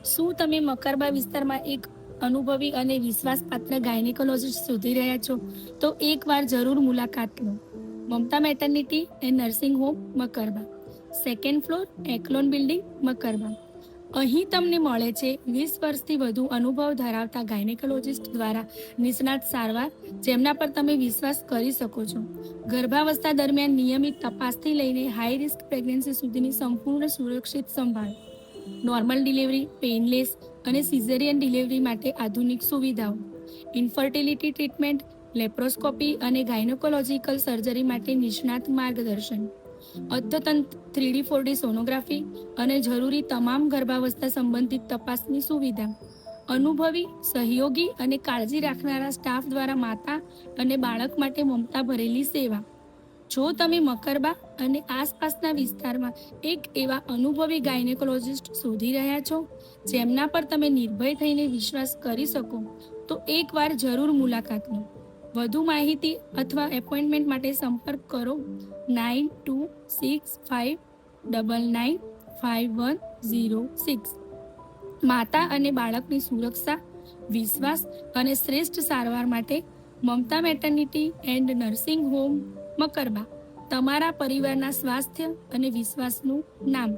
શું તમે મકરબા વિસ્તારમાં એક અનુભવી અને વિશ્વાસપાત્ર ગાયનેકોલોજીસ્ટ શોધી રહ્યા છો? તો એકવાર જરૂર મુલાકાત લો. Mamta maternity and nursing home, Makarba, second floor, echelon building, Makarba. અહીં તમને મળે છે 20 વર્ષથી વધુ અનુભવ ધરાવતા ગાયનેકોલોજીસ્ટ દ્વારા નિષ્ણાત સારવાર, જેમના પર તમે વિશ્વાસ કરી શકો છો. ગર્ભાવસ્થા દરમિયાન નિયમિત તપાસથી લઈને હાઈ રિસ્ક પ્રેગ્નન્સી સુધીની સંપૂર્ણ સુરક્ષિત સંભાળ. નોર્મલ ડિલિવરી, પેઇનલેસ અને સિઝેરિયન ડિલિવરી માટે આધુનિક સુવિધાઓ, ઇન્ફર્ટિલિટી ટ્રીટમેન્ટ, લેપ્રોસ્કોપી અને ગાયનેકોલોજીકલ સર્જરી માટે નિષ્ણાત માર્ગદર્શન, અદ્યતન 3D 4D સોનોગ્રાફી અને જરૂરી તમામ ગર્ભાવસ્થા સંબંધિત તપાસની સુવિધા. અનુભવી, સહયોગી અને કાળજી રાખનારા સ્ટાફ દ્વારા માતા અને બાળક માટે મમતા ભરેલી સેવા. જો તમે મકરબા અને આસપાસના વિસ્તારમાં એક એવા અનુભવી ગાયનેકોલોજીસ્ટ શોધી રહ્યા છો, જેમના પર તમે નિર્ભય થઈને વિશ્વાસ કરી શકો, તો એકવાર જરૂર મુલાકાત લો. વધુ માહિતી અથવા એપોઇન્ટમેન્ટ માટે સંપર્ક કરો 9265995106. માતા અને બાળકની સુરક્ષા, વિશ્વાસ અને શ્રેષ્ઠ સારવાર માટે Mamta maternity and nursing home, Makarba, તમારા પરિવારના સ્વાસ્થ્ય અને વિશ્વાસનું નામ.